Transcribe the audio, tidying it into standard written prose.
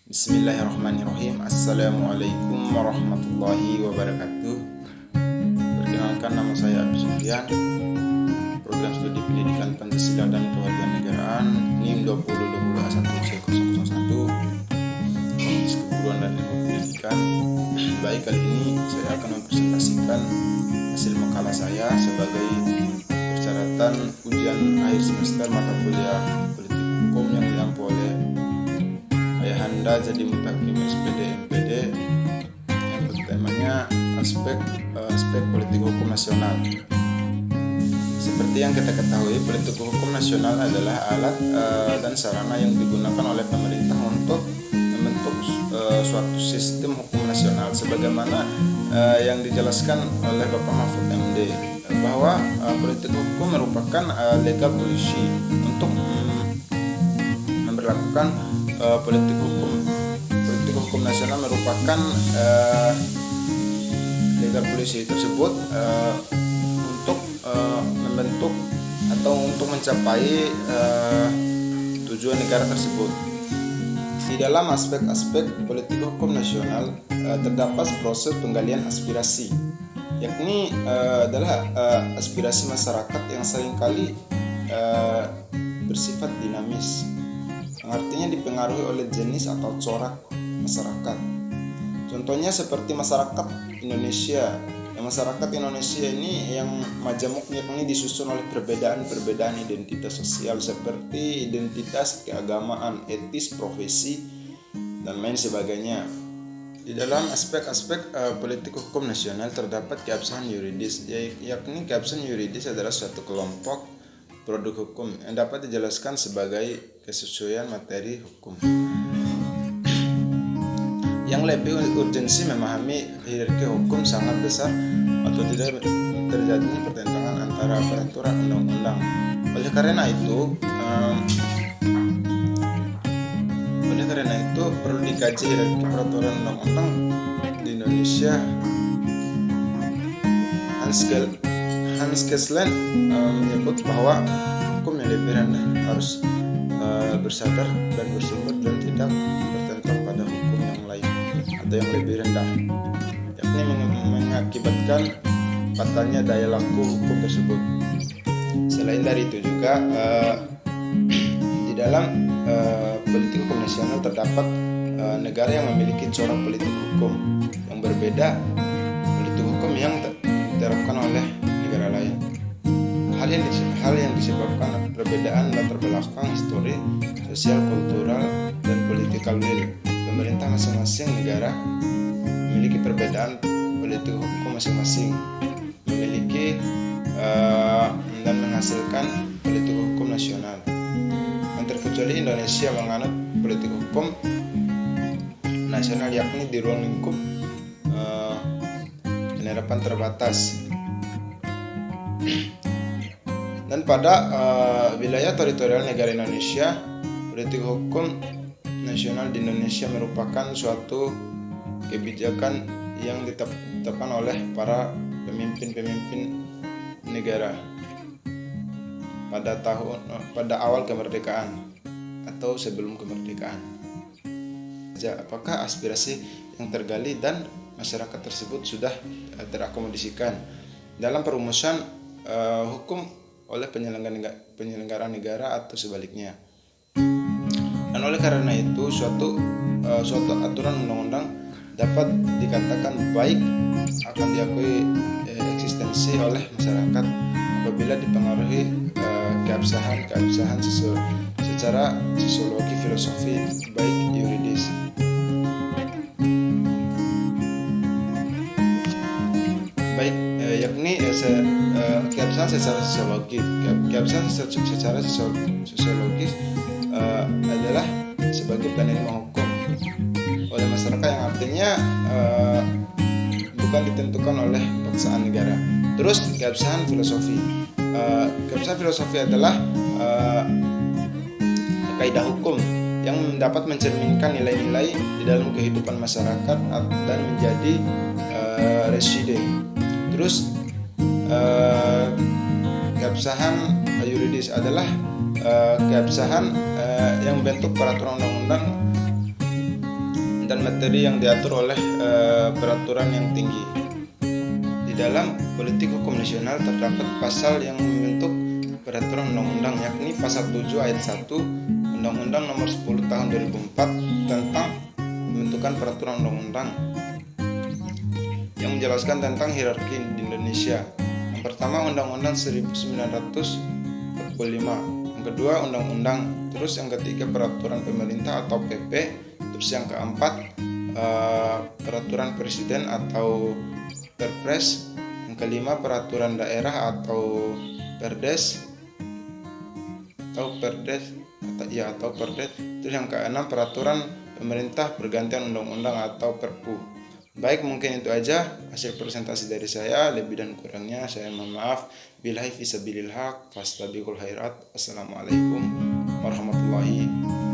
Bismillahirrahmanirrahim. Assalamualaikum warahmatullahi wabarakatuh. Perkenalkan, nama saya Abdi Sufyan, Program Studi Pendidikan Pancasila dan Kewarganegaraan, NIM 2020-1C001, Komisi Keguruan dan Ilmu Pendidikan. Baik, kali ini saya akan mempresentasikan hasil makalah saya sebagai persyaratan ujian akhir semester mata kuliah Politik Hukum yang diampu oleh Ayahanda Jadi Mutakim SPD MPD, yang bertemanya aspek politik hukum nasional. Seperti yang kita ketahui, politik hukum nasional adalah alat dan sarana yang digunakan oleh pemerintah untuk membentuk suatu sistem hukum nasional, sebagaimana yang dijelaskan oleh Bapak Mahfud MD, bahwa politik hukum merupakan legal policy untuk memberlakukan politik hukum nasional merupakan legal policy tersebut untuk membentuk atau untuk mencapai tujuan negara tersebut. Di dalam aspek-aspek politik hukum nasional terdapat proses penggalian aspirasi, yakni adalah aspirasi masyarakat yang seringkali bersifat dinamis, yang artinya dipengaruhi oleh jenis atau corak masyarakat. Contohnya seperti masyarakat Indonesia. Masyarakat Indonesia ini yang majemuknya ini disusun oleh perbedaan identitas sosial seperti identitas keagamaan, etis, profesi, dan lain sebagainya. Di dalam aspek-aspek politik hukum nasional terdapat keabsahan yuridis, yakni keabsahan yuridis adalah suatu kelompok produk hukum yang dapat dijelaskan sebagai kesesuaian materi hukum. Yang lebih urgensi memahami hierarki hukum sangat besar atau tidak terjadinya pertentangan antara peraturan undang-undang. Oleh karena itu perlu dikaji hierarki peraturan undang-undang di Indonesia. Hans Kessler menyebut bahwa hukum yang lebih rendah harus bersadar dan bersumber dan tidak bertentangan pada hukum yang lain atau yang lebih rendah, yakni mengakibatkan patahnya daya laku hukum tersebut. Selain dari itu juga di dalam politik hukum nasional terdapat negara yang memiliki corak politik hukum yang berbeda politik hukum yang diterapkan oleh negara lain. Hal yang disebabkan perbedaan latar belakang histori, sosial, kultural, dan political will. Pemerintah masing-masing negara memiliki perbedaan politik hukum masing-masing, memiliki dan menghasilkan politik hukum nasional. Yang terkecuali Indonesia menganut politik hukum nasional, yakni di ruang lingkup penerapan terbatas. Dan pada wilayah teritorial negara Indonesia, politik hukum nasional di Indonesia merupakan suatu kebijakan yang ditetapkan oleh para pemimpin negara pada awal kemerdekaan atau sebelum kemerdekaan. Apakah aspirasi yang tergali dan masyarakat tersebut sudah terakomodasikan dalam perumusan hukum oleh penyelenggara negara atau sebaliknya. Dan oleh karena itu suatu aturan undang-undang dapat dikatakan baik akan diakui eksistensi oleh masyarakat apabila dipengaruhi keabsahan secara sosiologi, filosofi, baik yuridis. Yakni keabsahan secara sosiologis. Keabsahan secara sosiologis adalah sebagai penerima hukum oleh masyarakat, yang artinya bukan ditentukan oleh paksaan negara. Terus keabsahan filosofi. Keabsahan filosofi adalah kaidah hukum yang dapat mencerminkan nilai-nilai di dalam kehidupan masyarakat dan menjadi residen. Terus keabsahan yuridis adalah keabsahan yang membentuk peraturan undang-undang dan materi yang diatur oleh peraturan yang tinggi. Di dalam politik hukum nasional terdapat pasal yang membentuk peraturan undang-undang, yakni pasal 7 ayat 1 Undang-Undang Nomor 10 Tahun 2004 tentang pembentukan peraturan undang-undang yang menjelaskan tentang hierarki di Indonesia. Yang pertama Undang-Undang 1945, yang kedua Undang-Undang, terus yang ketiga Peraturan Pemerintah atau PP, terus yang keempat Peraturan Presiden atau Perpres, yang kelima Peraturan Daerah atau Perdes atau Perdes, terus yang keenam Peraturan Pemerintah Pergantian Undang-Undang atau Perpu. Baik, mungkin itu aja hasil presentasi dari saya. Lebih dan kurangnya saya mohon maaf. Billahi fisabilil haq, fastabiqul khairat. Assalamualaikum warahmatullahi wabarakatuh.